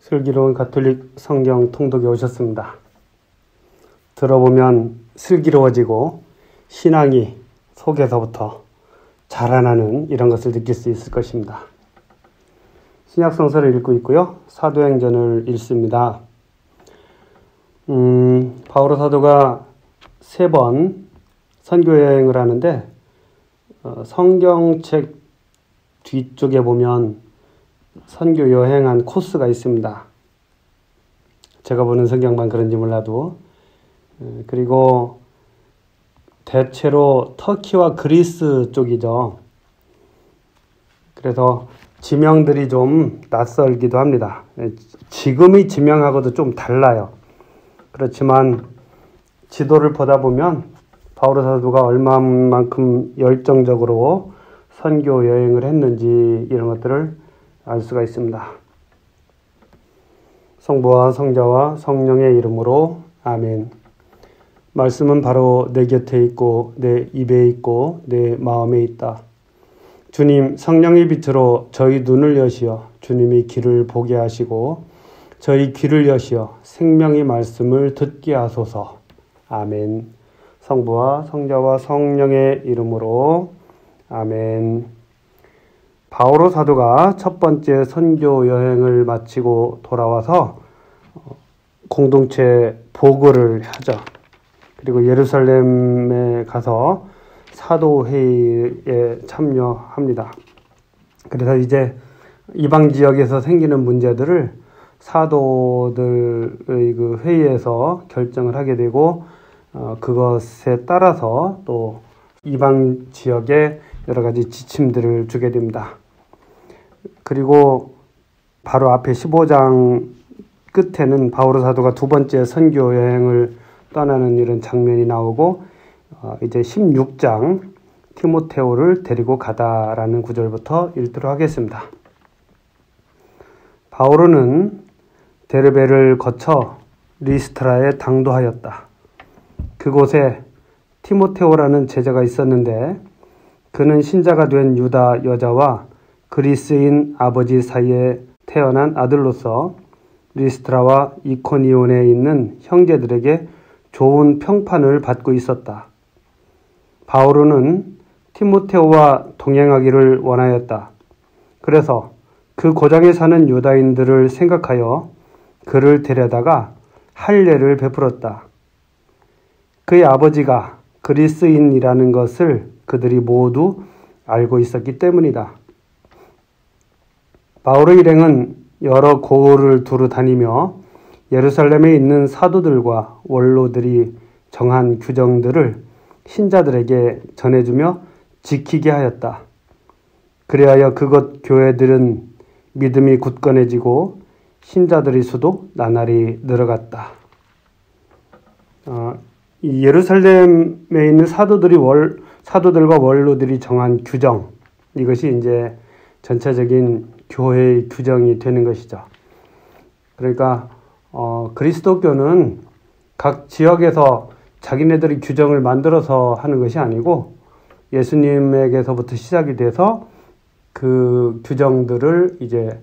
슬기로운 가톨릭 성경 통독에 오셨습니다. 들어보면 슬기로워지고 신앙이 속에서부터 자라나는 이런 것을 느낄 수 있을 것입니다. 신약성서를 읽고 있고요. 사도행전을 읽습니다. 바오로 사도가 3번 선교여행을 하는데 성경책 뒤쪽에 보면 선교 여행한 코스가 있습니다. 제가 보는 성경만 그런지 몰라도. 그리고 대체로 터키와 그리스 쪽이죠. 그래서 지명들이 좀 낯설기도 합니다. 지금의 지명하고도 좀 달라요. 그렇지만 지도를 보다 보면 바오로 사도가 얼마만큼 열정적으로 선교 여행을 했는지 이런 것들을 알 수가 있습니다. 성부와 성자와 성령의 이름으로 아멘. 말씀은 바로 내 곁에 있고 내 입에 있고 내 마음에 있다. 주님 성령의 빛으로 저희 눈을 여시어 주님이 길을 보게 하시고 저희 귀를 여시어 생명의 말씀을 듣게 하소서. 아멘. 성부와 성자와 성령의 이름으로 아멘. 바오로 사도가 첫 번째 선교 여행을 마치고 돌아와서 공동체 보고를 하죠. 그리고 예루살렘에 가서 사도회의에 참여합니다. 그래서 이제 이방 지역에서 생기는 문제들을 사도들의 그 회의에서 결정을 하게 되고 그것에 따라서 또 이방 지역에 여러 가지 지침들을 주게 됩니다. 그리고 바로 앞에 15장 끝에는 바오로 사도가 두 번째 선교 여행을 떠나는 이런 장면이 나오고 이제 16장 티모테오를 데리고 가다라는 구절부터 읽도록 하겠습니다. 바오로는 데르베를 거쳐 리스트라에 당도하였다. 그곳에 티모테오라는 제자가 있었는데 그는 신자가 된 유다 여자와 그리스인 아버지 사이에 태어난 아들로서 리스트라와 이코니온에 있는 형제들에게 좋은 평판을 받고 있었다. 바오로는 티모테오와 동행하기를 원하였다. 그래서 그 고장에 사는 유다인들을 생각하여 그를 데려다가 할례를 베풀었다. 그의 아버지가 그리스인이라는 것을 그들이 모두 알고 있었기 때문이다. 바오로 일행은 여러 고을을 두루 다니며 예루살렘에 있는 사도들과 원로들이 정한 규정들을 신자들에게 전해주며 지키게 하였다. 그리하여 그곳 교회들은 믿음이 굳건해지고 신자들의 수도 나날이 늘어갔다. 이 예루살렘에 있는 사도들과 원로들이 정한 규정, 이것이 이제 전체적인 교회의 규정이 되는 것이죠. 그러니까 그리스도교는 각 지역에서 자기네들의 규정을 만들어서 하는 것이 아니고 예수님에게서부터 시작이 돼서 그 규정들을 이제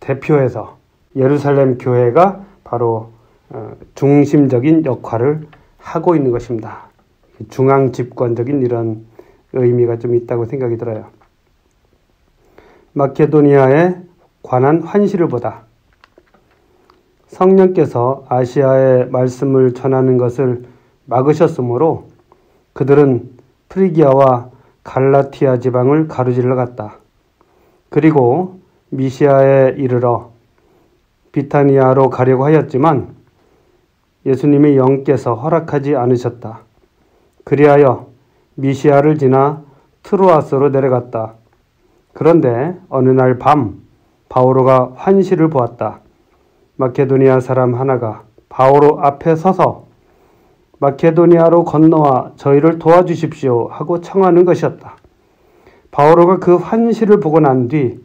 대표해서 예루살렘 교회가 바로 중심적인 역할을 하고 있는 것입니다. 중앙 집권적인 이런 의미가 좀 있다고 생각이 들어요. 마케도니아에 관한 환시를 보다. 성령께서 아시아에 말씀을 전하는 것을 막으셨으므로 그들은 프리기아와 갈라티아 지방을 가로질러 갔다. 그리고 미시아에 이르러 비타니아로 가려고 하였지만 예수님의 영께서 허락하지 않으셨다. 그리하여 미시아를 지나 트로아스로 내려갔다. 그런데 어느 날 밤 바오로가 환시를 보았다. 마케도니아 사람 하나가 바오로 앞에 서서 마케도니아로 건너와 저희를 도와주십시오 하고 청하는 것이었다. 바오로가 그 환시를 보고 난 뒤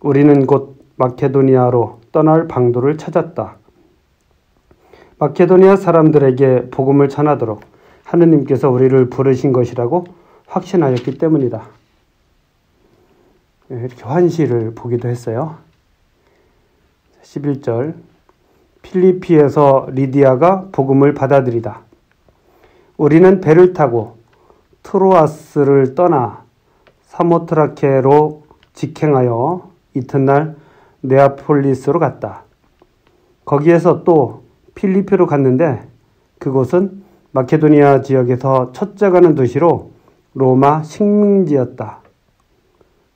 우리는 곧 마케도니아로 떠날 방도를 찾았다. 마케도니아 사람들에게 복음을 전하도록 하느님께서 우리를 부르신 것이라고 확신하였기 때문이다. 이렇게 환시를 보기도 했어요. 11절 필리피에서 리디아가 복음을 받아들이다. 우리는 배를 타고 트로아스를 떠나 사모트라케로 직행하여 이튿날 네아폴리스로 갔다. 거기에서 또 필리피로 갔는데 그곳은 마케도니아 지역에서 첫째 가는 도시로 로마 식민지였다.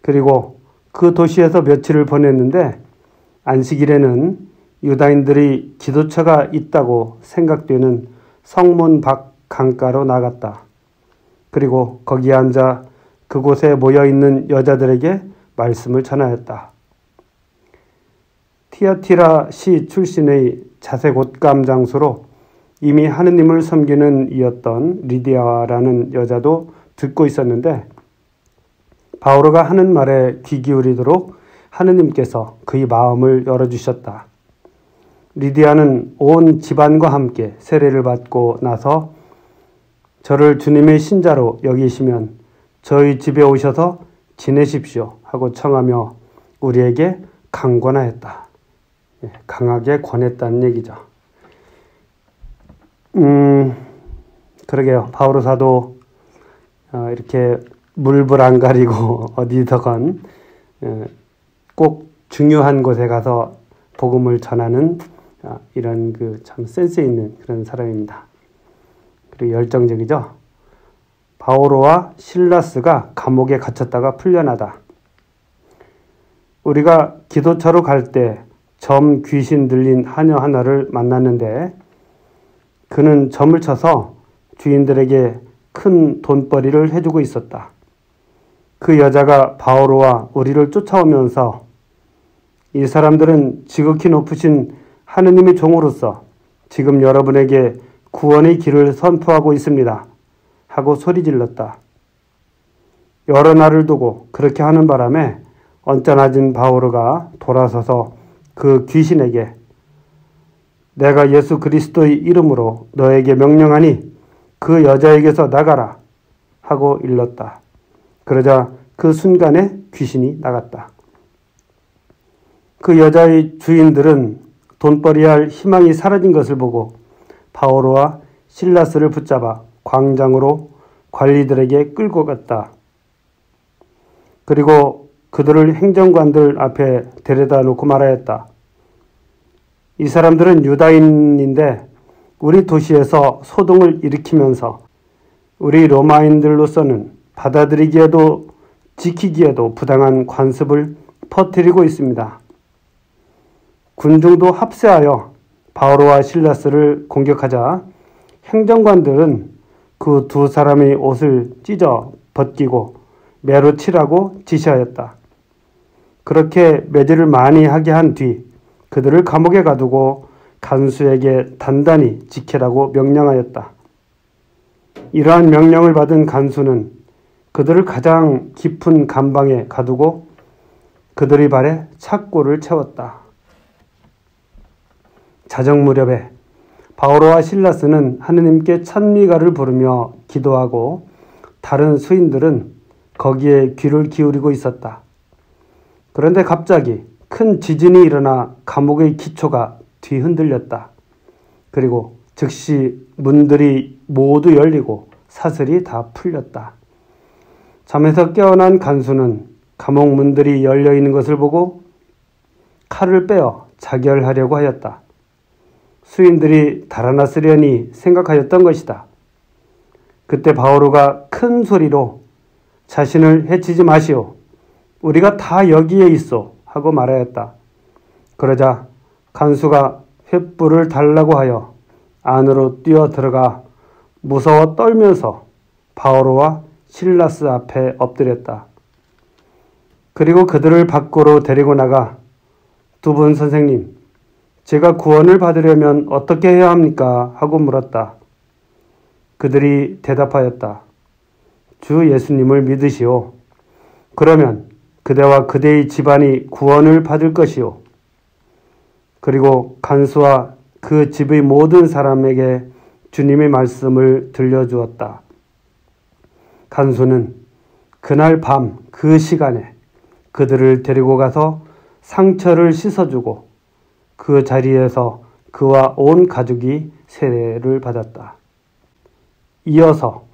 그리고 그 도시에서 며칠을 보냈는데 안식일에는 유다인들이 기도처가 있다고 생각되는 성문 밖 강가로 나갔다. 그리고 거기에 앉아 그곳에 모여있는 여자들에게 말씀을 전하였다. 티아티라 시 출신의 자색 옷감 장수로 이미 하느님을 섬기는 이였던 리디아라는 여자도 듣고 있었는데 바오로가 하는 말에 귀 기울이도록 하느님께서 그의 마음을 열어주셨다. 리디아는 온 집안과 함께 세례를 받고 나서 저를 주님의 신자로 여기시면 저희 집에 오셔서 지내십시오 하고 청하며 우리에게 강권하였다. 강하게 권했다는 얘기죠. 그러게요. 바오로 사도 이렇게 물불 안 가리고 어디서건 꼭 중요한 곳에 가서 복음을 전하는 이런 그 참 센스 있는 그런 사람입니다. 그리고 열정적이죠. 바오로와 실라스가 감옥에 갇혔다가 풀려나다. 우리가 기도처로 갈 때 점 귀신 들린 하녀 하나를 만났는데 그는 점을 쳐서 주인들에게 큰 돈벌이를 해주고 있었다. 그 여자가 바오로와 우리를 쫓아오면서 이 사람들은 지극히 높으신 하느님의 종으로서 지금 여러분에게 구원의 길을 선포하고 있습니다. 하고 소리질렀다. 여러 날을 두고 그렇게 하는 바람에 언짢아진 바오로가 돌아서서 그 귀신에게 내가 예수 그리스도의 이름으로 너에게 명령하니 그 여자에게서 나가라 하고 일렀다. 그러자 그 순간에 귀신이 나갔다. 그 여자의 주인들은 돈벌이할 희망이 사라진 것을 보고 바오로와 실라스를 붙잡아 광장으로 관리들에게 끌고 갔다. 그리고 그들을 행정관들 앞에 데려다 놓고 말하였다. 이 사람들은 유다인인데 우리 도시에서 소동을 일으키면서 우리 로마인들로서는 받아들이기에도 지키기에도 부당한 관습을 퍼뜨리고 있습니다. 군중도 합세하여 바오로와 실라스를 공격하자 행정관들은 그 두 사람의 옷을 찢어 벗기고 매로 치라고 지시하였다. 그렇게 매질을 많이 하게 한 뒤 그들을 감옥에 가두고 간수에게 단단히 지키라고 명령하였다. 이러한 명령을 받은 간수는 그들을 가장 깊은 감방에 가두고 그들의 발에 착고를 채웠다. 자정 무렵에 바오로와 실라스는 하느님께 찬미가를 부르며 기도하고 다른 수인들은 거기에 귀를 기울이고 있었다. 그런데 갑자기 큰 지진이 일어나 감옥의 기초가 뒤흔들렸다. 그리고 즉시 문들이 모두 열리고 사슬이 다 풀렸다. 잠에서 깨어난 간수는 감옥 문들이 열려 있는 것을 보고 칼을 빼어 자결하려고 하였다. 수인들이 달아났으려니 생각하였던 것이다. 그때 바오로가 큰 소리로 자신을 해치지 마시오. 우리가 다 여기에 있어. 하고 말하였다. 그러자 간수가 횃불을 달라고 하여 안으로 뛰어 들어가 무서워 떨면서 바오로와 실라스 앞에 엎드렸다. 그리고 그들을 밖으로 데리고 나가 두 분 선생님, 제가 구원을 받으려면 어떻게 해야 합니까? 하고 물었다. 그들이 대답하였다. 주 예수님을 믿으시오. 그러면 그대와 그대의 집안이 구원을 받을 것이오. 그리고 간수와 그 집의 모든 사람에게 주님의 말씀을 들려주었다. 간수는 그날 밤 그 시간에 그들을 데리고 가서 상처를 씻어주고 그 자리에서 그와 온 가족이 세례를 받았다. 이어서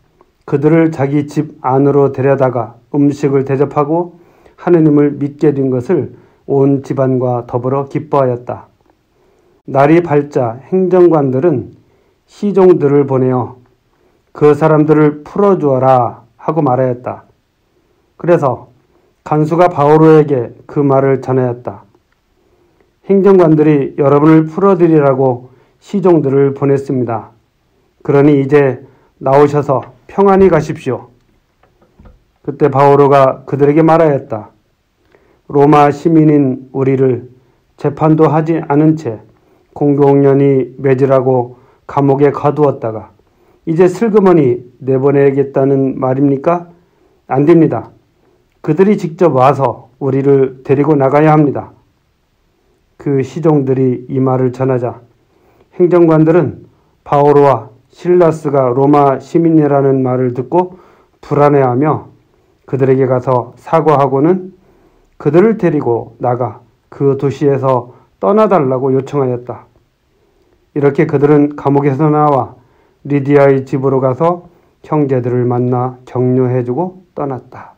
그들을 자기 집 안으로 데려다가 음식을 대접하고 하느님을 믿게 된 것을 온 집안과 더불어 기뻐하였다. 날이 밝자 행정관들은 시종들을 보내어 그 사람들을 풀어주어라 하고 말하였다. 그래서 간수가 바오로에게 그 말을 전하였다. 행정관들이 여러분을 풀어드리라고 시종들을 보냈습니다. 그러니 이제 나오셔서 평안히 가십시오. 그때 바오로가 그들에게 말하였다. 로마 시민인 우리를 재판도 하지 않은 채 공동연히 매질하고 감옥에 가두었다가 이제 슬그머니 내보내야겠다는 말입니까? 안 됩니다. 그들이 직접 와서 우리를 데리고 나가야 합니다. 그 시종들이 이 말을 전하자 행정관들은 바오로와 실라스가 로마 시민이라는 말을 듣고 불안해하며 그들에게 가서 사과하고는 그들을 데리고 나가 그 도시에서 떠나달라고 요청하였다. 이렇게 그들은 감옥에서 나와 리디아의 집으로 가서 형제들을 만나 격려해주고 떠났다.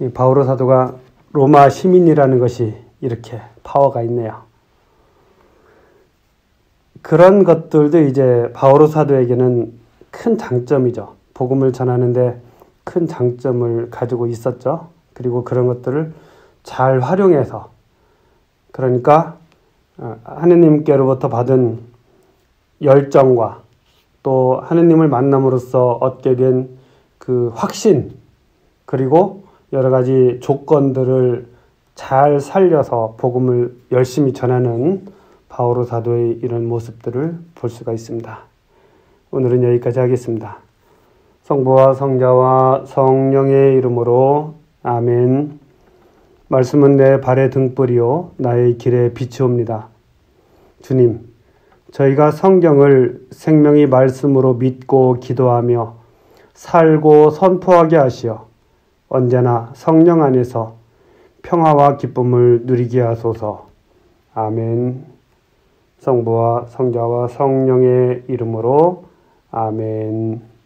이 바오로 사도가 로마 시민이라는 것이 이렇게 파워가 있네요. 그런 것들도 이제 바오로 사도에게는 큰 장점이죠. 복음을 전하는데 큰 장점을 가지고 있었죠. 그리고 그런 것들을 잘 활용해서 그러니까 하느님께로부터 받은 열정과 또 하느님을 만남으로써 얻게 된 그 확신 그리고 여러 가지 조건들을 잘 살려서 복음을 열심히 전하는 바오로 사도의 이런 모습들을 볼 수가 있습니다. 오늘은 여기까지 하겠습니다. 성부와 성자와 성령의 이름으로 아멘. 말씀은 내 발의 등불이요 나의 길에 비추옵니다. 주님, 저희가 성경을 생명의 말씀으로 믿고 기도하며 살고 선포하게 하시어 언제나 성령 안에서 평화와 기쁨을 누리게 하소서. 아멘. 성부와 성자와 성령의 이름으로 아멘.